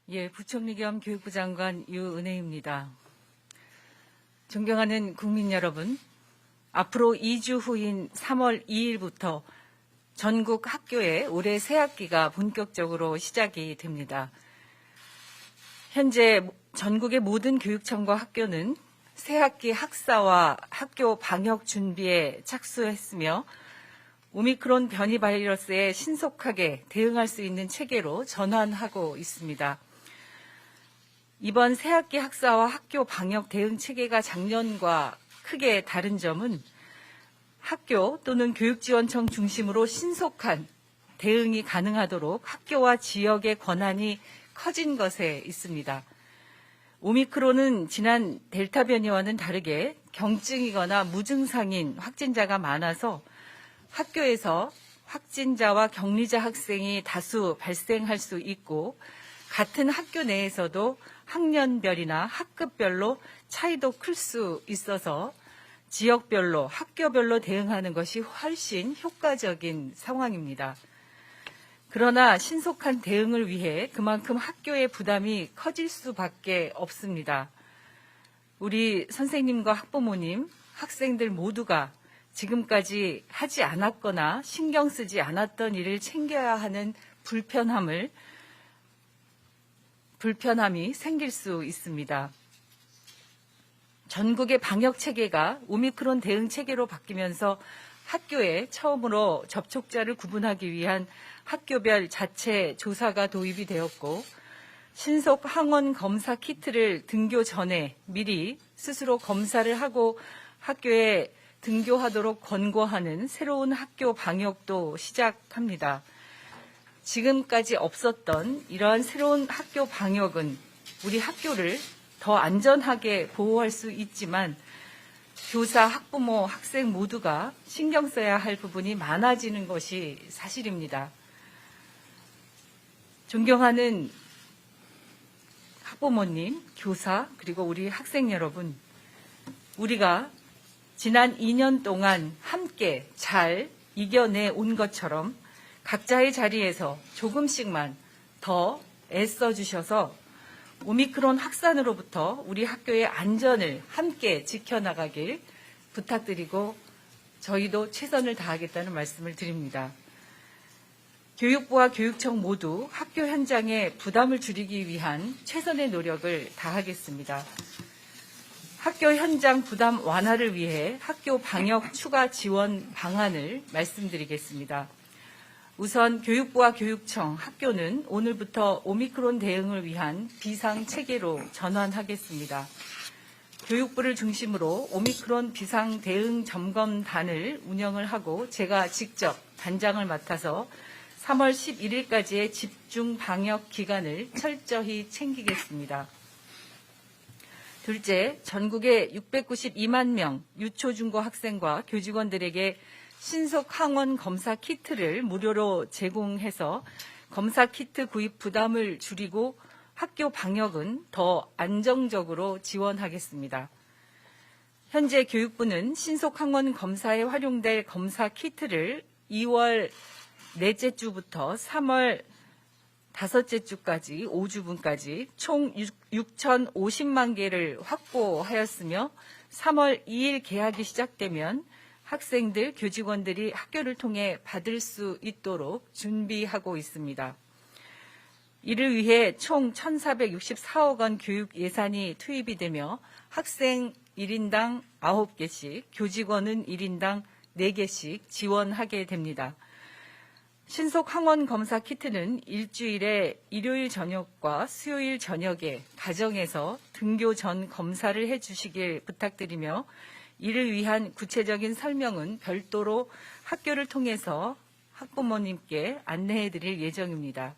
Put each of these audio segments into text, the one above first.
예, 부총리 겸 교육부 장관 유은혜입니다. 존경하는 국민 여러분, 앞으로 2주 후인 3월 2일부터 전국 학교에 올해 새학기가 본격적으로 시작이 됩니다. 현재 전국의 모든 교육청과 학교는 새학기 학사와 학교 방역 준비에 착수했으며 오미크론 변이 바이러스에 신속하게 대응할 수 있는 체계로 전환하고 있습니다. 이번 새학기 학사와 학교 방역 대응 체계가 작년과 크게 다른 점은 학교 또는 교육지원청 중심으로 신속한 대응이 가능하도록 학교와 지역의 권한이 커진 것에 있습니다. 오미크론은 지난 델타 변이와는 다르게 경증이거나 무증상인 확진자가 많아서 학교에서 확진자와 격리자 학생이 다수 발생할 수 있고 같은 학교 내에서도 학년별이나 학급별로 차이도 클 수 있어서 지역별로 학교별로 대응하는 것이 훨씬 효과적인 상황입니다. 그러나 신속한 대응을 위해 그만큼 학교의 부담이 커질 수밖에 없습니다. 우리 선생님과 학부모님, 학생들 모두가 지금까지 하지 않았거나 신경 쓰지 않았던 일을 챙겨야 하는 불편함이 생길 수 있습니다. 전국의 방역 체계가 오미크론 대응 체계로 바뀌면서 학교에 처음으로 접촉자를 구분하기 위한 학교별 자체 조사가 도입이 되었고 신속 항원 검사 키트를 등교 전에 미리 스스로 검사를 하고 학교에 등교하도록 권고하는 새로운 학교 방역도 시작합니다. 지금까지 없었던 이러한 새로운 학교 방역은 우리 학교를 더 안전하게 보호할 수 있지만 교사, 학부모, 학생 모두가 신경 써야 할 부분이 많아지는 것이 사실입니다. 존경하는 학부모님, 교사, 그리고 우리 학생 여러분, 우리가 지난 2년 동안 함께 잘 이겨내 온 것처럼 각자의 자리에서 조금씩만 더 애써주셔서 오미크론 확산으로부터 우리 학교의 안전을 함께 지켜나가길 부탁드리고 저희도 최선을 다하겠다는 말씀을 드립니다. 교육부와 교육청 모두 학교 현장의 부담을 줄이기 위한 최선의 노력을 다하겠습니다. 학교 현장 부담 완화를 위해 학교 방역 추가 지원 방안을 말씀드리겠습니다. 우선 교육부와 교육청, 학교는 오늘부터 오미크론 대응을 위한 비상체계로 전환하겠습니다. 교육부를 중심으로 오미크론 비상대응 점검단을 운영을 하고 제가 직접 단장을 맡아서 3월 11일까지의 집중 방역 기간을 철저히 챙기겠습니다. 둘째, 전국의 692만 명 유초중고 학생과 교직원들에게 신속 항원 검사 키트를 무료로 제공해서 검사 키트 구입 부담을 줄이고 학교 방역은 더 안정적으로 지원하겠습니다. 현재 교육부는 신속 항원 검사에 활용될 검사 키트를 2월 넷째 주부터 3월 다섯째 주까지 5주분까지 총 6,050만 개를 확보하였으며 3월 2일 개학이 시작되면 학생들, 교직원들이 학교를 통해 받을 수 있도록 준비하고 있습니다. 이를 위해 총 1,464억 원 교육 예산이 투입이 되며 학생 1인당 9개씩, 교직원은 1인당 4개씩 지원하게 됩니다. 신속 항원 검사 키트는 일주일에 일요일 저녁과 수요일 저녁에 가정에서 등교 전 검사를 해주시길 부탁드리며 이를 위한 구체적인 설명은 별도로 학교를 통해서 학부모님께 안내해 드릴 예정입니다.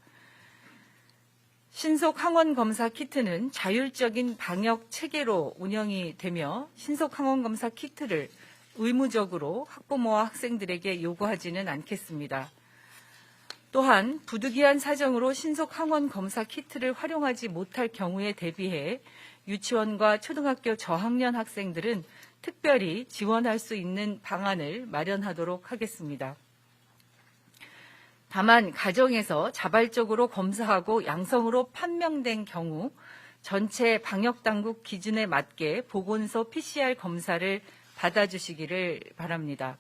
신속 항원 검사 키트는 자율적인 방역 체계로 운영이 되며 신속 항원 검사 키트를 의무적으로 학부모와 학생들에게 요구하지는 않겠습니다. 또한 부득이한 사정으로 신속 항원 검사 키트를 활용하지 못할 경우에 대비해 유치원과 초등학교 저학년 학생들은 특별히 지원할 수 있는 방안을 마련하도록 하겠습니다. 다만 가정에서 자발적으로 검사하고 양성으로 판명된 경우 전체 방역당국 기준에 맞게 보건소 PCR 검사를 받아주시기를 바랍니다.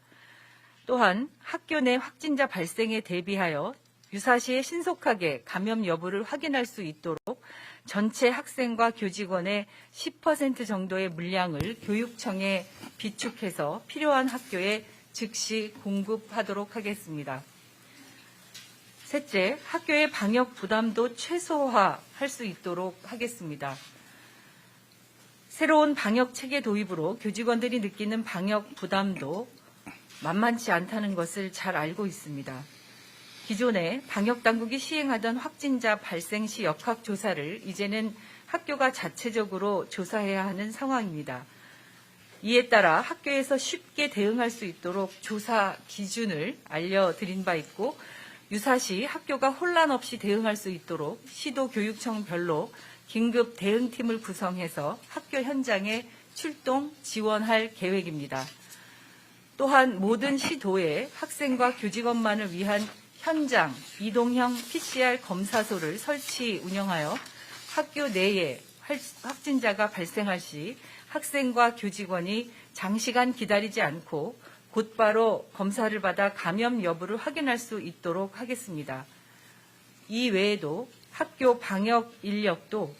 또한 학교 내 확진자 발생에 대비하여 유사시에 신속하게 감염 여부를 확인할 수 있도록 전체 학생과 교직원의 10% 정도의 물량을 교육청에 비축해서 필요한 학교에 즉시 공급하도록 하겠습니다. 셋째, 학교의 방역 부담도 최소화할 수 있도록 하겠습니다. 새로운 방역 체계 도입으로 교직원들이 느끼는 방역 부담도 만만치 않다는 것을 잘 알고 있습니다. 기존에 방역당국이 시행하던 확진자 발생 시 역학조사를 이제는 학교가 자체적으로 조사해야 하는 상황입니다. 이에 따라 학교에서 쉽게 대응할 수 있도록 조사 기준을 알려드린 바 있고 유사시 학교가 혼란 없이 대응할 수 있도록 시도교육청별로 긴급 대응팀을 구성해서 학교 현장에 출동 지원할 계획입니다. 또한 모든 시도에 학생과 교직원만을 위한 현장 이동형 PCR 검사소를 설치 운영하여 학교 내에 확진자가 발생할 시 학생과 교직원이 장시간 기다리지 않고 곧바로 검사를 받아 감염 여부를 확인할 수 있도록 하겠습니다. 이 외에도 학교 방역 인력도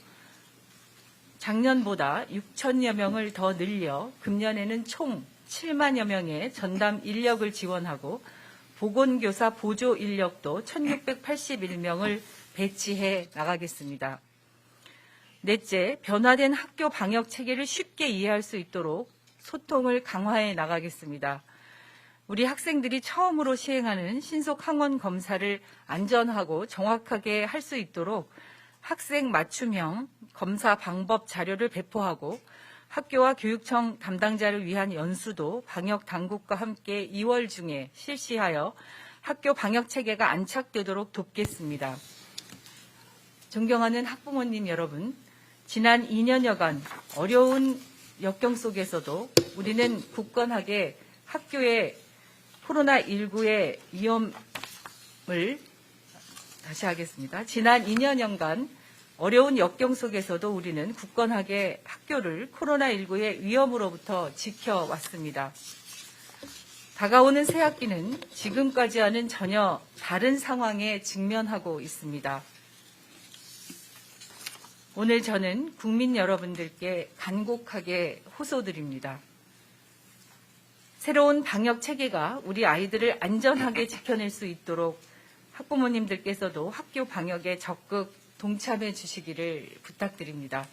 작년보다 6천여 명을 더 늘려 금년에는 총 7만여 명의 전담 인력을 지원하고 보건교사 보조 인력도 1,681명을 배치해 나가겠습니다. 넷째, 변화된 학교 방역 체계를 쉽게 이해할 수 있도록 소통을 강화해 나가겠습니다. 우리 학생들이 처음으로 시행하는 신속 항원 검사를 안전하고 정확하게 할 수 있도록 학생 맞춤형 검사 방법 자료를 배포하고 학교와 교육청 담당자를 위한 연수도 방역 당국과 함께 2월 중에 실시하여 학교 방역 체계가 안착되도록 돕겠습니다. 존경하는 학부모님 여러분, 지난 2년여간 어려운 역경 속에서도 우리는 굳건하게 학교의 코로나19의 위험을 다시 하겠습니다. 지난 2년여간 어려운 역경 속에서도 우리는 굳건하게 학교를 코로나19의 위험으로부터 지켜왔습니다. 다가오는 새학기는 지금까지와는 전혀 다른 상황에 직면하고 있습니다. 오늘 저는 국민 여러분들께 간곡하게 호소드립니다. 새로운 방역 체계가 우리 아이들을 안전하게 지켜낼 수 있도록 학부모님들께서도 학교 방역에 적극 동참해 주시기를 부탁드립니다.